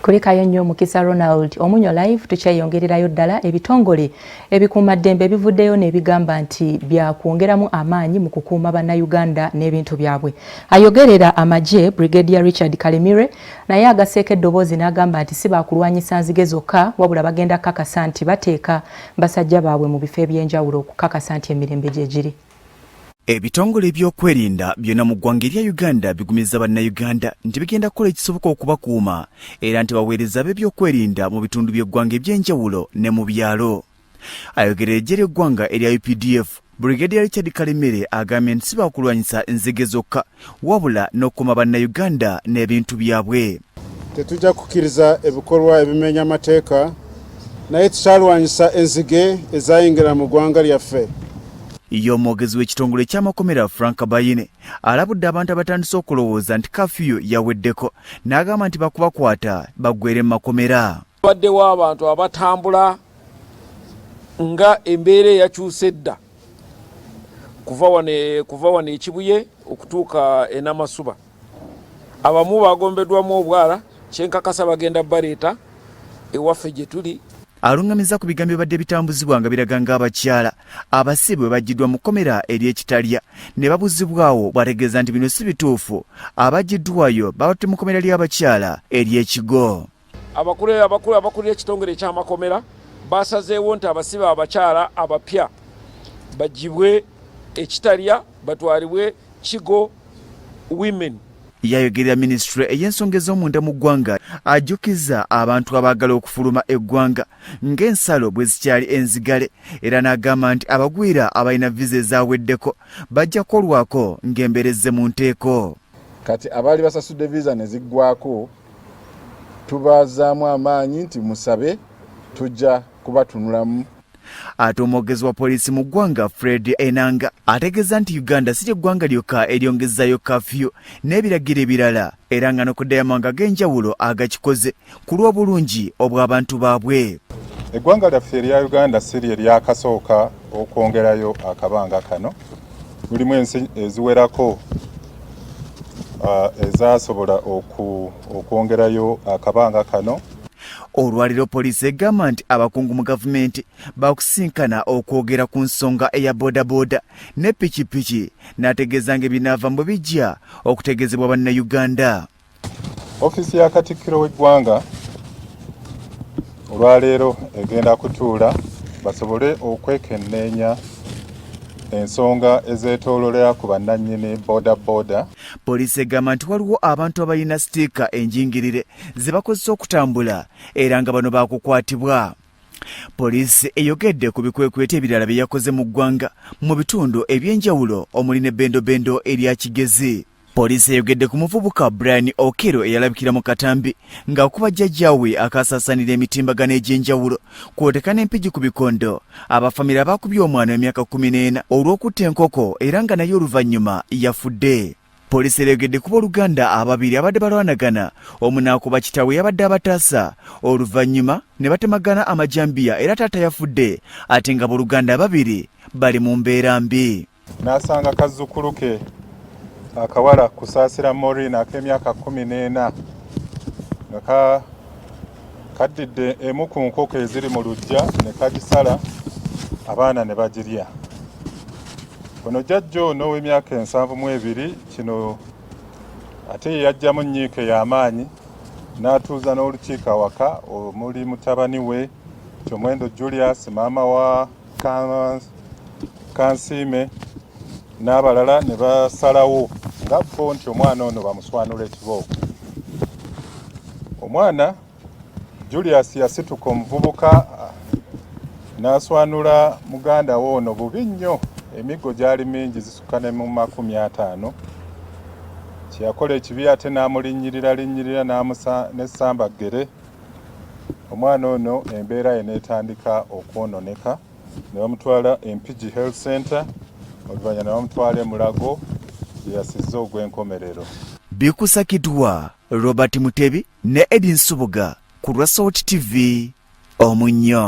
Kulikayo nnyo Mukisa Ronald Omunyo live tukyeyongererayo ddala ebitongole ebikuumaddembe bivuddeyo n'ebigamba nti byakwongeramu amaanyi mu kukuuma bannayuganda n'ebintu byabwe. Ayogerera amagye Brigadier Richard Kalemire naye agaseeko eddoboozi n'agamba nti si baakulwanyisa nzige zokka wabula bagenda kakasa nti bateeka basajja baabwe mu bifo eby'enjawulo okukakasa nti emirembe gye giri. Ebitongole by'okwerinda byonna mu ggwanga erya Uganda bigumizza bannayuganda nti bigenda kukola ekisoboka okubakuuma era nti baweereza b'ebyokwerinda mu bitundu by'eggwanga eby'enjawulo ne mu byalo. Ayogerera eggye ly'eggwanga erya UPDF, Brigadier Richard Kalemire agambye nti si baakulwanyisa enzige zokka wabula n'okukuuma bannayuganda n'ebintu byabwe. Tetujja kukkiriza ebikolwa ebimenya amateeka naye tukyalwanyisa enzige ezayingira mu ggwanga lyaffe. Omwogezi w'ekitongole ky'amakomera Frank Bayine alabudde abantu abatandise okulowooza nti kafiyu yaweddeko n'agamba nti bakubakwata baggwere mu makomera. Waddewo abantu abatambula nga embeera eyakyuse dda kuva wano ekibuye okutuuka e Namasuba. Abamu bagombeddwamu obwala kyenkakasa bagenda baleeta ewaffe gye tuli. Alungamiza ku bigambo badde bitambuzibwa nga biraga ng'abakyala abasibwe bagiddwa mu kkomera ery'ekitalya ne babuzibwawo bwategeeza nti bino si bituufu abagiddwayo babatte mu kkomera ly'abakyala ery'ekigo. Abakulu ekitongole eky'amakomera basazeewo nti abasibe abakyala abapya bagibwe ekitalya batwalibwe Kigo Women. Yayogerera minisitule ey'ensonga ez'omunda mu ggwanga ajjukiza abantu abaagala okufuluma eggwanga ng'ensalo bwe zikyali enzigale era n'agamba nti abagwira abalina viza ezaaweddeko bajja kukolwako ng'emberezze mu nteeko. Kati abaali basasudde viza ne ziggwako tubaazaamu amaanyi nti musabe tujja kubatunulamu. Ate omwogezi wa poliisi mu ggwanga Fred Enanga ategeeza nti Uganda si ly'eggwanga lyokka eryongezzayo kafiyu n'ebiragiro ebirala era nga n'okuddayo amawanga ag'enjawulo agakikoze ku lw'obulungi obw'abantu baabwe. Eggwanga lyaffe erya Uganda si lye lyakasooka okwongerayo akabanga kano. Mulimu ensi eziwerako ezaasobola okwongerayo akabanga kano. Olwaliro poliisi egamba nti abakungu mu gavumenti bakusinkana okwogera ku nsonga eya bodaboda ne pikipiki n'ategeeza ng'ebinaava mu bijja okutegeezebwa bannayuganda. Ofiisi ya Katikkiro w'eggwanga olwaleero egenda kutuula basobole okwekenneenya ensonga ezeetoololera ku bannannyini bodaboda. Poliisi egamba nti waliwo abantu abalina sitiika enjingirire ze bakozesa okutambula era nga bano baakukwatibwa. Poliisi eyogedde ku bikwekweta ebirala bye yakoze mu ggwanga mu bitundu eby'enjawulo omuli n'ebbendobendo erya Kigezi. Poliisi eyogedde ku muvubuka Brian Okero eyalabikira mu Katambi ng'akuba jjajjaawe akasaasanira emitimbagano egy'enjawulo kw'oteeka n'empigi ku bikondo abafamire abaakubye omwana w'emyaka 14 olw'okutta enkoko era nga naye oluvannyuma yafudde. Poliisi ereyogedde ku booluganda ababiri abadde balwanagana omu n'akuba kitaawe yabadde abataasa oluvannyuma ne batemagana amajambiya era taata yafudde ate nga booluganda ababiri bali mu mbeera mbi. N'asanga kazzukulu ke akawala kusaasira Maureen ak'emyaka 14 nga kaddidde emu ku nkoko eziri mu luggya ne kagisala abaana ne bagirya. Ono jjajja ono ow'emyaka 72 kino ate yajjamu nnyiike y'amaanyi n'atuuza n'olukiiko awaka omuli mutabani we Kyomwendo Julius, maama wa Kansiime n'abalala ne basalawo nga bo nti omwana ono bamuswanula ekibooko. Omwana Julius yasituka omuvubuka n'aswanula muganda we ono bubi nnyo, emiggo gyali mingi zisukka ne mu 50. Kyeyakola ekibi ate n'amulinnyirira n'essambagere. Omwana ono embeera ye n'etandika okwononeka ne bamutwala Empigi Health Center oluvannyuma ne bamutwala e Mulago gye yasizza ogw'enkomerero. Bikusakidwa Robert Mutebi ne Edin Subuga ku Lwa Salt TV Omunyo.